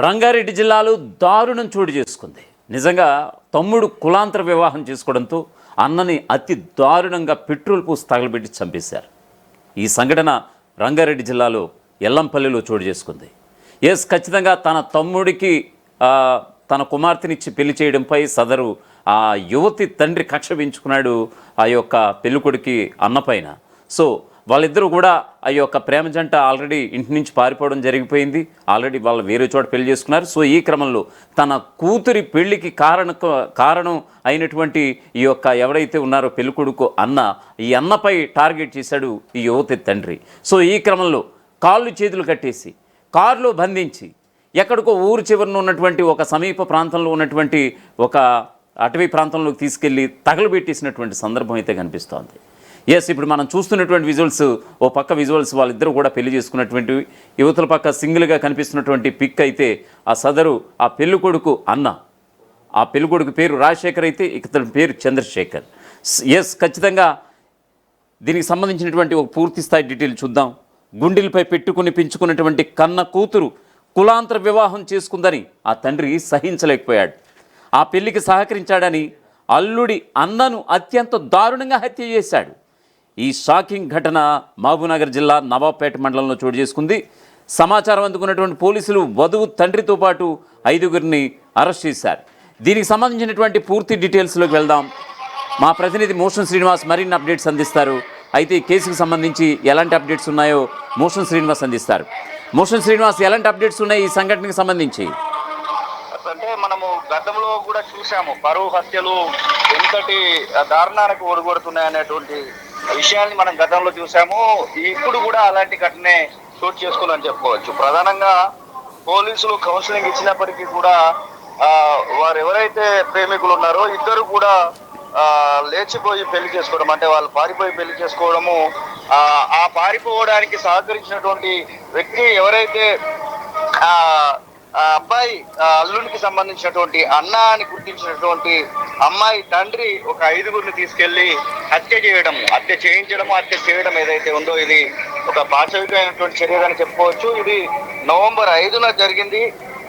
రంగారెడ్డి జిల్లాలో దారుణం చోటు చేసుకుంది. నిజంగా తమ్ముడు కులాంతర వివాహం చేసుకోవడంతో అన్నని అతి దారుణంగా పెట్రోల్ పోసి తగలబెట్టి చంపేశారు. ఈ సంఘటన రంగారెడ్డి జిల్లాలో ఎల్లంపల్లిలో చోటు చేసుకుంది. ఖచ్చితంగా తన తమ్ముడికి తన కుమార్తెనిచ్చి పెళ్లి చేయడంపై సదరు ఆ యువతి తండ్రి కక్ష పెంచుకున్నాడు ఆ యొక్క పెళ్ళికొడుకి అన్నపైన. సో వాళ్ళిద్దరూ కూడా ఆ యొక్క ప్రేమ జంట ఆల్రెడీ ఇంటి నుంచి పారిపోవడం జరిగిపోయింది. ఆల్రెడీ వాళ్ళు వేరే చోట పెళ్లి చేసుకున్నారు. సో ఈ క్రమంలో తన కూతురి పెళ్లికి కారణం అయినటువంటి ఈ యొక్క ఎవరైతే ఉన్నారో పెళ్ళికొడుకు అన్న, ఈ అన్నపై టార్గెట్ చేశాడు ఈ యువతి తండ్రి. సో ఈ క్రమంలో కాళ్ళు చేతులు కట్టేసి కారులో బంధించి ఎక్కడికో ఊరు చివరన ఉన్నటువంటి ఒక సమీప ప్రాంతంలో ఉన్నటువంటి ఒక అటవీ ప్రాంతంలోకి తీసుకెళ్ళి తగలబెట్టేసినటువంటి సందర్భం అయితే కనిపిస్తోంది. ఇప్పుడు మనం చూస్తున్నటువంటి విజువల్స్, ఓ పక్క విజువల్స్ వాళ్ళిద్దరూ కూడా పెళ్లి చేసుకున్నటువంటివి, యువతల పక్క సింగిల్గా కనిపిస్తున్నటువంటి పిక్ అయితే ఆ సదరు ఆ పెళ్ళికొడుకు అన్న. ఆ పెళ్ళికొడుకు పేరు రాజశేఖర్ అయితే ఇతని పేరు చంద్రశేఖర్. ఖచ్చితంగా దీనికి సంబంధించినటువంటి ఒక పూర్తి స్థాయి డీటెయిల్ చూద్దాం. గుండెలపై పెట్టుకుని పెంచుకున్నటువంటి కన్న కూతురు కులాంతర వివాహం చేసుకుందని ఆ తండ్రి సహించలేకపోయాడు. ఆ పెళ్లికి సహకరించాడని అల్లుడి అన్నను అత్యంత దారుణంగా హత్య చేశాడు. ఈ షాకింగ్ ఘటన మహబూబ్నగర్ జిల్లా నవాబ్పేట మండలంలో చోటు చేసుకుంది. సమాచారం అందుకున్నటువంటి పోలీసులు వధువు తండ్రితో పాటు 5గురిని అరెస్ట్ చేశారు. దీనికి సంబంధించినటువంటి పూర్తి డీటెయిల్స్లోకి వెళ్దాం. మా ప్రతినిధి మోషన్ శ్రీనివాస్ మరిన్ని అప్డేట్స్ అందిస్తారు. అయితే ఈ కేసుకు సంబంధించి ఎలాంటి అప్డేట్స్ ఉన్నాయో మోషన్ శ్రీనివాస్ అందిస్తారు. మోషన్ శ్రీనివాస్, ఎలాంటి అప్డేట్స్ ఉన్నాయి ఈ సంఘటనకు సంబంధించి? అంటే మనము గతంలో కూడా చూసాము పరువు హత్యలు ఎంతటి దారుణానికి ఒడిగొడుతున్నాయనేటువంటి విషయాన్ని మనం గతంలో చూసాము. ఇప్పుడు కూడా అలాంటి ఘటనే చోటు చేసుకుందని చెప్పుకోవచ్చు. ప్రధానంగా పోలీసులు కౌన్సిలింగ్ ఇచ్చినప్పటికీ కూడా వారు ఎవరైతే ప్రేమికులు ఉన్నారో ఇద్దరు కూడా లేచిపోయి పెళ్లి చేసుకోవడం, అంటే వాళ్ళు పారిపోయి పెళ్లి చేసుకోవడము, ఆ పారిపోవడానికి సహకరించినటువంటి వ్యక్తి ఎవరైతే అబ్బాయి అల్లునికి సంబంధించినటువంటి అన్న అని గుర్తించినటువంటి అమ్మాయి తండ్రి ఒక 5గురిని తీసుకెళ్లి హత్య చేయడం ఏదైతే ఉందో ఇది ఒక పాశవికమైనటువంటి చర్యగా చెప్పుకోవచ్చు. ఇది నవంబర్ 5న జరిగింది.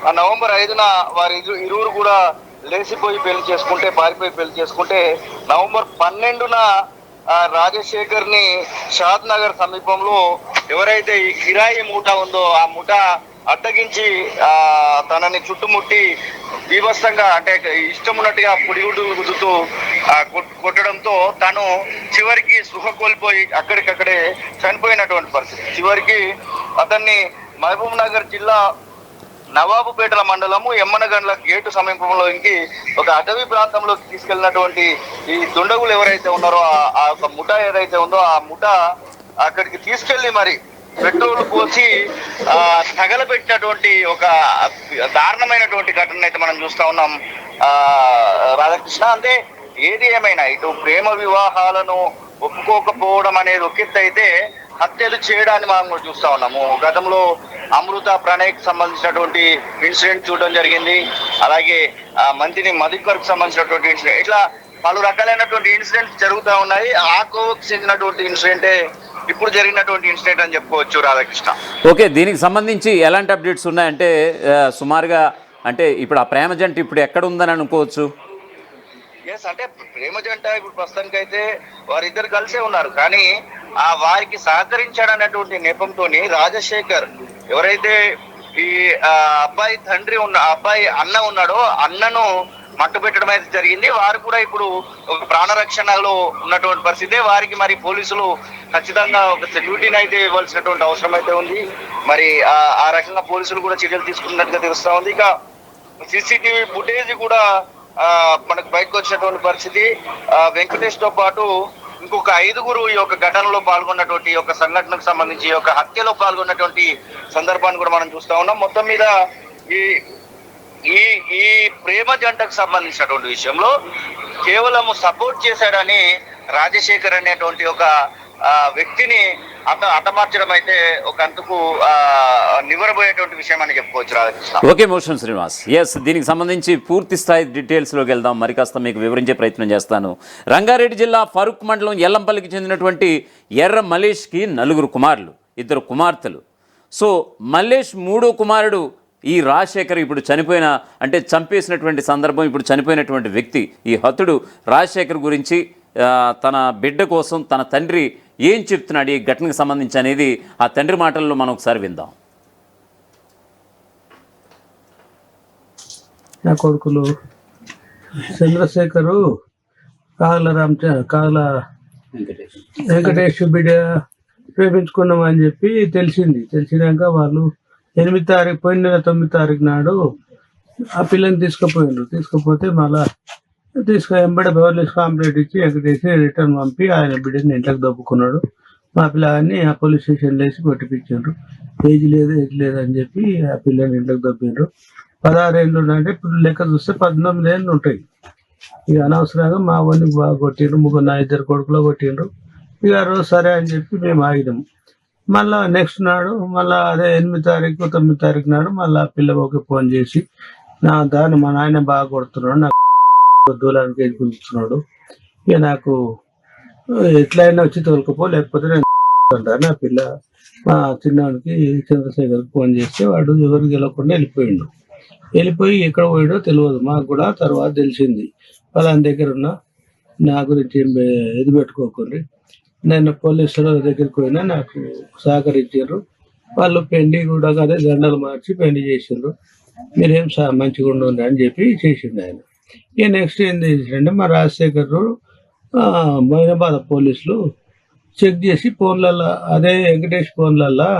ఆ నవంబర్ 5న వారి ఇరువురు కూడా లేచిపోయి పారిపోయి పెళ్లి చేసుకుంటే నవంబర్ 12న రాజశేఖర్ ని షాద్ నగర్ సమీపంలో ఎవరైతే ఈ కిరాయి మూటా ఉందో ఆ మూటా అడ్డగించి తనని చుట్టుముట్టి బీభత్సంగా, అంటే ఇష్టం ఉన్నట్టుగా పుడిగుడ్డు గుద్దుతూ కొట్టడంతో తను చివరికి స్పృహ కోల్పోయి అక్కడికక్కడే చనిపోయినటువంటి పరిస్థితి. చివరికి అతన్ని మహబూబ్ నగర్ జిల్లా నవాబుపేటల మండలము ఎమ్మనగండ్ల గేటు సమీపంలో ఇంకి ఒక అటవీ ప్రాంతంలోకి తీసుకెళ్లినటువంటి ఈ దుండగులు ఎవరైతే ఉన్నారో ఆ ఒక ముఠా ఏదైతే ఉందో ఆ ముఠా అక్కడికి తీసుకెళ్లి మరి పెట్రోల్ పోసి తగలబెట్టినటువంటి ఒక దారుణమైనటువంటి ఘటన అయితే మనం చూస్తా ఉన్నాం రాధాకృష్ణ. అంటే ఏది ఏమైనా ఇటు ప్రేమ వివాహాలను ఒప్పుకోకపోవడం అనేది ఒక ఎత్తు అయితే హత్యలు చేయడాన్ని మనం కూడా చూస్తా ఉన్నాము. గతంలో అమృత ప్రణయ్కి సంబంధించినటువంటి ఇన్సిడెంట్ చూడడం జరిగింది. అలాగే మంత్రిని మధుకర్కి సంబంధించినటువంటి ఇన్సిడెంట్, ఇట్లా పలు రకాలైనటువంటి ఇన్సిడెంట్స్ జరుగుతూ ఉన్నాయి. ఆ కోవకు చెందినటువంటి ఇన్సిడెంటే ఇప్పుడు జరిగినటువంటి ఇన్సిడెంట్ అని చెప్పుకోవచ్చు రాధాకృష్ణ. ఓకే, దీనికి సంబంధించి ఎలాంటి అప్డేట్స్ ఉన్నాయంటే సుమారుగా అంటే ఇప్పుడు ఆ ప్రేమ జంట ఇప్పుడు ఎక్కడ ఉందని అనుకోవచ్చు? అంటే ప్రేమ జంట ఇప్పుడు ప్రస్తుతానికి అయితే వారిద్దరు కలిసే ఉన్నారు. కానీ వారికి సహకరించాడనేటువంటి నెపంతో రాజశేఖర్ ఎవరైతే ఈ అబ్బాయి తండ్రి అబ్బాయి అన్న ఉన్నాడో అన్నను మట్టు పెట్టడం అయితే జరిగింది. వారు కూడా ఇప్పుడు ఒక ప్రాణరక్షణలో ఉన్నటువంటి పరిస్థితి. వారికి మరి పోలీసులు ఖచ్చితంగా ఒక సెక్యూరిటీని అయితే ఇవ్వాల్సినటువంటి అవసరం అయితే ఉంది. మరి ఆ రకంగా పోలీసులు కూడా చర్యలు తీసుకున్నట్టుగా తెలుస్తా ఉంది. ఇక సీసీటీవీ ఫుటేజ్ కూడా మనకు బయటకు వచ్చినటువంటి పరిస్థితి. వెంకటేష్ తో పాటు ఇంకొక 5గురు ఈ యొక్క ఘటనలో పాల్గొన్నటువంటి ఒక సంఘటనకు సంబంధించి ఒక హత్యలో పాల్గొన్నటువంటి సందర్భాన్ని కూడా మనం చూస్తా ఉన్నాం. మొత్తం మీద ఈ ప్రేమ జంటకు సంబంధించినటువంటి విషయంలో కేవలం సపోర్ట్ చేశాడని రాజశేఖర్ అనేటువంటి ఒక వ్యక్తిని హతమార్చడం అయితే ఒక అంతకు నివరబోయేటువంటి విషయం అని చెప్పుకోవచ్చు రాధాకృష్ణ. ఓకే మోషన్ శ్రీనివాస్, దీనికి సంబంధించి పూర్తి స్థాయి డీటెయిల్స్లోకి వెళ్దాం. మరి కాస్త మీకు వివరించే ప్రయత్నం చేస్తాను. రంగారెడ్డి జిల్లా ఫరూక్ మండలం ఎల్లంపల్లికి చెందినటువంటి ఎర్ర మలేష్కి 4 కుమారులు, 2 కుమార్తెలు. సో మల్లేష్ 3వ కుమారుడు ఈ రాజశేఖర్ ఇప్పుడు చనిపోయిన అంటే చంపేసినటువంటి సందర్భం, ఇప్పుడు చనిపోయినటువంటి వ్యక్తి ఈ హతుడు రాజశేఖర్ గురించి తన బిడ్డ కోసం తన తండ్రి ఏం చెప్తున్నాడు ఈ ఘటనకు సంబంధించి అనేది ఆ తండ్రి మాటల్లో మనం ఒకసారి విందాం. నా కొడుకులు చంద్రశేఖరు కాగల వెంకటేష్ బిడ్డ ప్రేమించుకున్నామని చెప్పి తెలిసినాక వాళ్ళు 8 తారీఖు పోయిన నెల 9 తారీఖు నాడు ఆ పిల్లని తీసుకుపోతే మళ్ళా వెంబడే బెవర్లీస్ కంప్లైంట్ ఇచ్చి వెంకటేష్ రిటర్న్ పంపి ఆయన బిడ్డని ఇంట్లోకి దొప్పుకున్నాడు. మా పిల్లని ఆ పోలీస్ స్టేషన్లో వేసి కొట్టిపించారు. ఏజ్ లేదు అని చెప్పి ఆ పిల్లని ఇంట్లోకి దొప్పిండ్రు. 16 ఏళ్ళు అంటే ఇప్పుడు లెక్క చూస్తే 19 ఏళ్ళు ఉంటాయి. ఇక అనవసరంగా మా వాడిని బాగా కొట్టిండ్రు. నా 2 కొడుకులో కొట్టిండ్రు. ఇక రోజు సరే అని చెప్పి మేము ఆగినాము. మళ్ళా నెక్స్ట్ నాడు మళ్ళా అదే 8 తారీఖు 9 తారీఖు నాడు మళ్ళా పిల్లకి ఫోన్ చేసి మా నాయన బాగా కొడుతున్నాడు, నాకు దూలానికి ఎదుగుతున్నాడు, ఇక నాకు ఎట్లయినా వచ్చి తోలుకపో లేకపోతే నేను అంటాను. నా పిల్ల మా చిన్నవాడికి చంద్రశేఖర్కి ఫోన్ చేస్తే వాడు ఎవరికి గెలవకుండా వెళ్ళిపోయి ఎక్కడ పోయాడో తెలియదు. మాకు కూడా తర్వాత తెలిసింది. వాళ్ళ దగ్గర ఉన్న నా గురించి ఏం ఇది పెట్టుకోకండి, నేను పోలీసుల దగ్గరికి పోయినా నాకు సహకరించారు. వాళ్ళు పెండి కూడా అదే దండలు మార్చి పెండి చేసిండ్రు. మీరేం మంచిగా ఉండండి అని చెప్పి చేసిండు ఆయన. ఇక నెక్స్ట్ ఏం చేసిండే మా రాజశేఖర్ మైనాబాద్ పోలీసులు చెక్ చేసి ఫోన్లలో అదే వెంకటేష్ ఫోన్లలో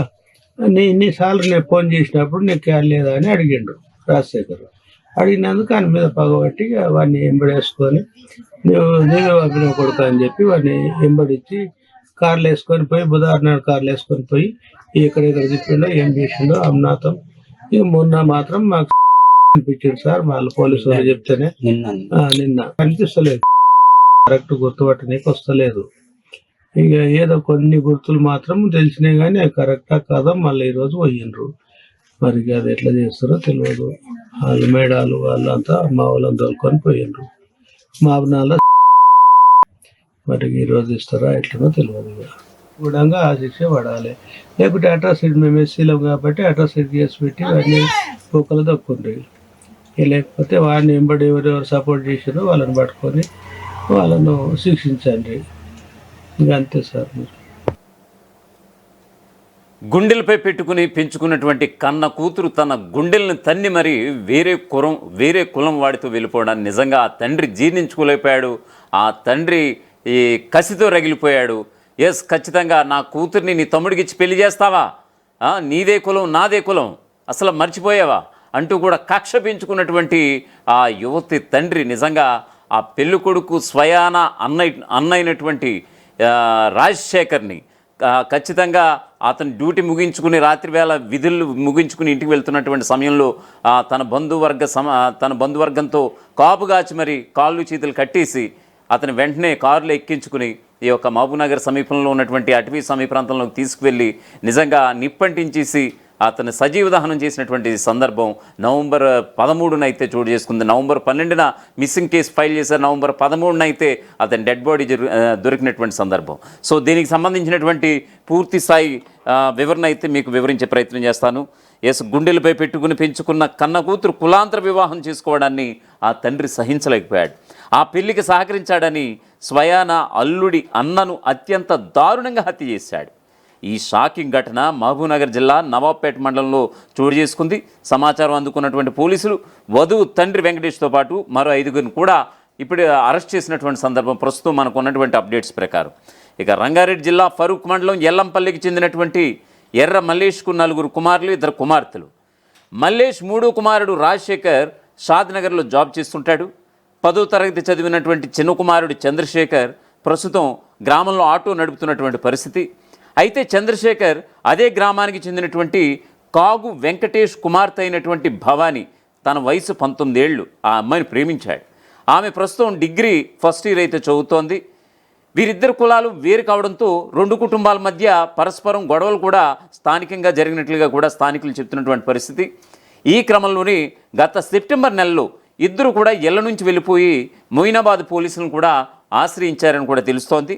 ఇన్నిసార్లు నేను ఫోన్ చేసినప్పుడు నీకు క్యాన్ లేదా అని అడిగిండు రాజశేఖర్. అడిగినందుకు ఆయన మీద పగబట్టి వాడిని ఎంబడేసుకొని నీవే పంపిన కొడుకు అని చెప్పి వాడిని ఎంబడించి కార్లు వేసుకొని పోయి బుధవారం నాడు కార్లు వేసుకొని పోయి ఎక్కడెక్కడ తిప్పిండో ఏం చేసిండో అమ్నాథం. ఇక మొన్న మాత్రం మాకు అనిపించింది సార్, వాళ్ళ పోలీసు వాళ్ళు చెప్తేనే నిన్న అనిపిస్తలేదు, కరెక్ట్ గుర్తుపట్టనీకి వస్తలేదు. ఇక ఏదో కొన్ని గుర్తులు మాత్రం తెలిసినాయి కానీ అవి కరెక్టా కాదా మళ్ళీ ఈరోజు పోయిండ్రు. మరి అది ఎట్లా చేస్తారో తెలియదు. వాళ్ళు మేడాలు వాళ్ళంతా మా వాళ్ళని తోలుకొని పోయిండ్రు. మా అభినాల మరి ఈరోజు ఇస్తారా ఎట్లనో తెలియదు. కూడా ఆ శిక్ష పడాలి, లేకపోతే అట్రాసిటీ మేము ఎస్సీలో కాబట్టి అట్రాసిటీ కేసు పెట్టి వాడిని కుక్కలు దక్కుండ్రి. లేకపోతే వాడిని ఎంబడి ఎవరెవరు సపోర్ట్ చేసారో వాళ్ళని పట్టుకొని వాళ్ళను శిక్షించండి. ఇంకా అంతే సార్. మీరు గుండెలపై పెట్టుకుని పెంచుకున్నటువంటి కన్న కూతురు తన గుండెలను తన్ని మరి వేరే కులం వాడితో వెళ్ళిపోవడాన్ని నిజంగా ఆ తండ్రి జీర్ణించుకోలేకపోయాడు. ఆ తండ్రి ఈ కసితో రగిలిపోయాడు. ఖచ్చితంగా నా కూతుర్ని నీ తమ్ముడికి ఇచ్చి పెళ్లి చేస్తావా, నీదే కులం నాదే కులం అసలు మర్చిపోయావా అంటూ కూడా కక్ష పెంచుకున్నటువంటి ఆ యువతి తండ్రి నిజంగా ఆ పెళ్ళి కొడుకు స్వయాన అన్నైనటువంటి రాజశేఖర్ని ఖచ్చితంగా అతను డ్యూటీ ముగించుకుని రాత్రి వేళ విధులు ముగించుకుని ఇంటికి వెళ్తున్నటువంటి సమయంలో తన బంధువర్గంతో కాపుగాచి మరి కాళ్ళు చేతులు కట్టేసి అతను వెంటనే కారులో ఎక్కించుకుని ఈ యొక్క మహబూబ్నగర్ సమీపంలో ఉన్నటువంటి అటవీ సమీప ప్రాంతంలోకి తీసుకువెళ్ళి నిజంగా నిప్పంటించేసి అతను సజీవ దహనం చేసినటువంటి సందర్భం నవంబర్ 13న అయితే చోటు చేసుకుంది. నవంబర్ 12న మిస్సింగ్ కేసు ఫైల్ చేశారు. నవంబర్ 13న అయితే అతని డెడ్ బాడీ దొరికినటువంటి సందర్భం. సో దీనికి సంబంధించినటువంటి పూర్తి స్థాయి వివరణ అయితే మీకు వివరించే ప్రయత్నం చేస్తాను. గుండెలపై పెట్టుకుని పెంచుకున్న కన్న కూతురు కులాంతర వివాహం చేసుకోవడాన్ని ఆ తండ్రి సహించలేకపోయాడు. ఆ పెళ్లికి సహకరించాడని స్వయాన అల్లుడి అన్నను అత్యంత దారుణంగా హత్య చేశాడు. ఈ షాకింగ్ ఘటన మహబూబ్నగర్ జిల్లా నవాబ్పేట మండలంలో చోటు చేసుకుంది. సమాచారం అందుకున్నటువంటి పోలీసులు వధువు తండ్రి వెంకటేష్తో పాటు మరో 5గురిని కూడా ఇప్పుడు అరెస్ట్ చేసినటువంటి సందర్భం ప్రస్తుతం మనకు ఉన్నటువంటి అప్డేట్స్ ప్రకారం. ఇక రంగారెడ్డి జిల్లా ఫరూక్ మండలం ఎల్లంపల్లికి చెందినటువంటి ఎర్ర మల్లేష్కు 4 కుమారులు 2 కుమార్తెలు. మల్లేష్ 3వ కుమారుడు రాజశేఖర్ షాద్నగర్లో జాబ్ చేస్తుంటాడు. 10వ తరగతి చదివినటువంటి చిన్న కుమారుడు చంద్రశేఖర్ ప్రస్తుతం గ్రామంలో ఆటో నడుపుతున్నటువంటి పరిస్థితి. అయితే చంద్రశేఖర్ అదే గ్రామానికి చెందినటువంటి కాగు వెంకటేష్ కుమార్తె అయినటువంటి భవాని, తన వయసు 19 ఏళ్ళు, ఆ అమ్మాయిని ప్రేమించాడు. ఆమె ప్రస్తుతం డిగ్రీ ఫస్ట్ ఇయర్ అయితే చదువుతోంది. వీరిద్దరు కులాలు వేరు కావడంతో 2 కుటుంబాల మధ్య పరస్పరం గొడవలు కూడా స్థానికంగా జరిగినట్లుగా కూడా స్థానికులు చెప్తున్నటువంటి పరిస్థితి. ఈ క్రమంలోనే గత సెప్టెంబర్ నెలలో ఇద్దరు కూడా ఇళ్ల నుంచి వెళ్ళిపోయి మొయినాబాద్ పోలీసులను కూడా ఆశ్రయించారని కూడా తెలుస్తోంది.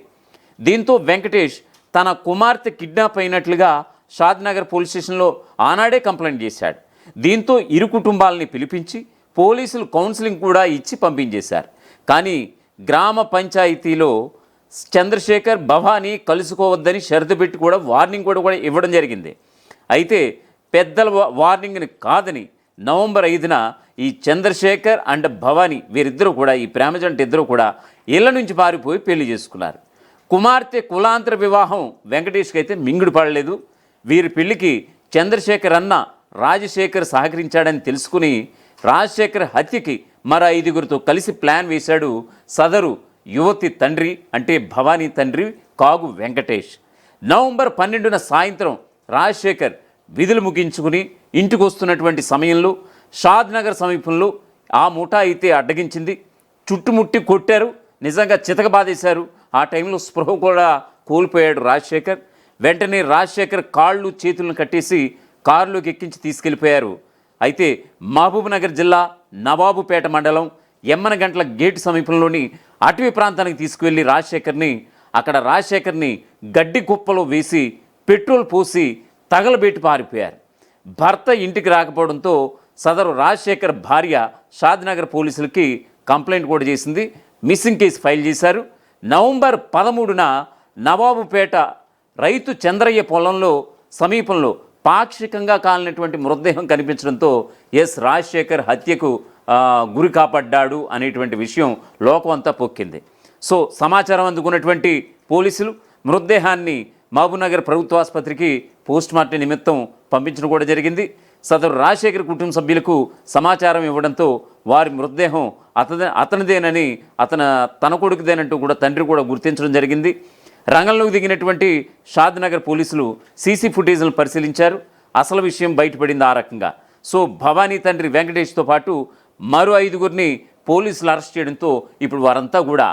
దీంతో వెంకటేష్ తన కుమార్తె కిడ్నాప్ అయినట్లుగా షాద్నగర్ పోలీస్ స్టేషన్లో ఆనాడే కంప్లైంట్ చేశాడు. దీంతో ఇరు కుటుంబాలని పిలిపించి పోలీసులు కౌన్సిలింగ్ కూడా ఇచ్చి పంపించేశారు. కానీ గ్రామ పంచాయతీలో చంద్రశేఖర్ భవానీ కలుసుకోవద్దని షరతు పెట్టి కూడా వార్నింగ్ కూడా ఇవ్వడం జరిగింది. అయితే పెద్దల వార్నింగ్ని కాదని నవంబర్ 5న ఈ చంద్రశేఖర్ అండ్ భవానీ వీరిద్దరూ కూడా, ఈ ప్రేమజంట ఇద్దరు కూడా ఇళ్ల నుంచి పారిపోయి పెళ్లి చేసుకున్నారు. కుమార్తె కులాంతర వివాహం వెంకటేష్కి అయితే మింగుడు పడలేదు. వీరి పెళ్లికి చంద్రశేఖర్ అన్న రాజశేఖర్ సహకరించాడని తెలుసుకుని రాజశేఖర్ హత్యకి మరో 5గురితో కలిసి ప్లాన్ వేశాడు సదరు యువతి తండ్రి, అంటే భవానీ తండ్రి కాగు వెంకటేష్. నవంబర్ 12న సాయంత్రం రాజశేఖర్ విధులు ముగించుకుని ఇంటికి వస్తున్నటువంటి సమయంలో షాద్నగర్ సమీపంలో ఆ ముఠా అయితే అడ్డగించింది. చుట్టుముట్టి కొట్టారు, నిజంగా చితకబాదేశారు. ఆ టైంలో స్పృహ కూడా కోల్పోయాడు రాజశేఖర్. వెంటనే రాజశేఖర్ కాళ్ళు చేతులను కట్టేసి కారులోకి ఎక్కించి తీసుకెళ్ళిపోయారు. అయితే మహబూబ్నగర్ జిల్లా నవాబుపేట మండలం ఎమ్మనగంట్ల గేటు సమీపంలోని అటవీ ప్రాంతానికి తీసుకువెళ్ళి రాజశేఖర్ని గడ్డి కుప్పలో వేసి పెట్రోల్ పోసి తగలబెట్టి పారిపోయారు. భర్త ఇంటికి రాకపోవడంతో సదరు రాజశేఖర్ భార్య షాద్నగర్ పోలీసులకి కంప్లైంట్ కూడా చేసింది. మిస్సింగ్ కేసు ఫైల్ చేశారు. నవంబర్ 13న నవాబుపేట రైతు చంద్రయ్య పొలంలో సమీపంలో పాక్షికంగా కాలినటువంటి మృతదేహం కనిపించడంతో రాజశేఖర్ హత్యకు గురి కాపాడ్డాడు అనేటువంటి విషయం లోకం అంతా పొక్కింది. సో సమాచారం అందుకున్నటువంటి పోలీసులు మృతదేహాన్ని మహబూబ్నగర్ ప్రభుత్వ ఆసుపత్రికి పోస్ట్మార్టం నిమిత్తం పంపించడం కూడా జరిగింది. సదరు రాజశేఖర్ కుటుంబ సభ్యులకు సమాచారం ఇవ్వడంతో వారి మృతదేహం అతనిదేనని తన కొడుకుదేనంటూ కూడా తండ్రి కూడా గుర్తించడం జరిగింది. రంగంలోకి దిగినటువంటి షాద్నగర్ పోలీసులు సీసీ ఫుటేజ్లను పరిశీలించారు. అసలు విషయం బయటపడింది ఆ రకంగా. సో భవానీ తండ్రి వెంకటేష్తో పాటు మరో 5గురిని పోలీసులు అరెస్ట్ చేయడంతో ఇప్పుడు వారంతా కూడా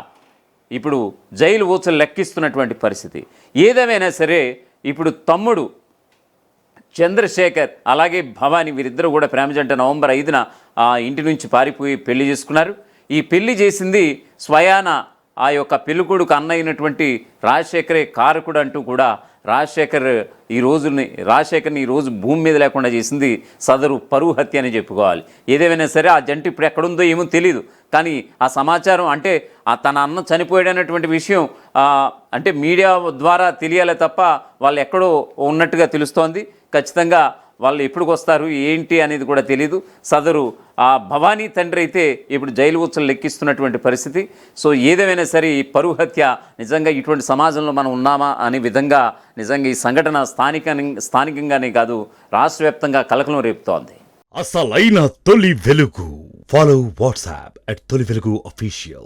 జైలు ఊచలు లెక్కిస్తున్నటువంటి పరిస్థితి. ఏదేమైనా సరే ఇప్పుడు తమ్ముడు చంద్రశేఖర్ అలాగే భవానీ వీరిద్దరూ కూడా ప్రేమజంట నవంబర్ 5న ఆ ఇంటి నుంచి పారిపోయి పెళ్లి చేసుకున్నారు. ఈ పెళ్లి చేసింది స్వయాన ఆ యొక్క పెళ్ళికొడుకు అన్న అయినటువంటి రాజశేఖరే కారకుడు అంటూ కూడా రాజశేఖర్ని ఈరోజు భూమి మీద లేకుండా చేసింది సదరు పరువు హత్య అని చెప్పుకోవాలి. ఏదేమైనా సరే ఆ జంట ఇప్పుడు ఎక్కడుందో ఏమో తెలియదు. కానీ ఆ సమాచారం అంటే తన అన్న చనిపోయాడనేటువంటి విషయం అంటే మీడియా ద్వారా తెలియాలే తప్ప వాళ్ళు ఎక్కడో ఉన్నట్టుగా తెలుస్తోంది. ఖచ్చితంగా వాళ్ళు ఎప్పటికి వస్తారు ఏంటి అనేది కూడా తెలియదు. సదరు ఆ భవానీ తండ్రి అయితే ఇప్పుడు జైలు ఉచ్చలు లెక్కిస్తున్నటువంటి పరిస్థితి. సో ఏదేమైనా సరే ఈ పరువు హత్య నిజంగా ఇటువంటి సమాజంలో మనం ఉన్నామా అనే విధంగా నిజంగా ఈ సంఘటన స్థానికంగానే కాదు రాష్ట్ర వ్యాప్తంగా కలకలం రేపుతోంది. అసలైన తొలి వెలుగు. ఫాలో వాట్సాప్ @తొలి వెలుగు official.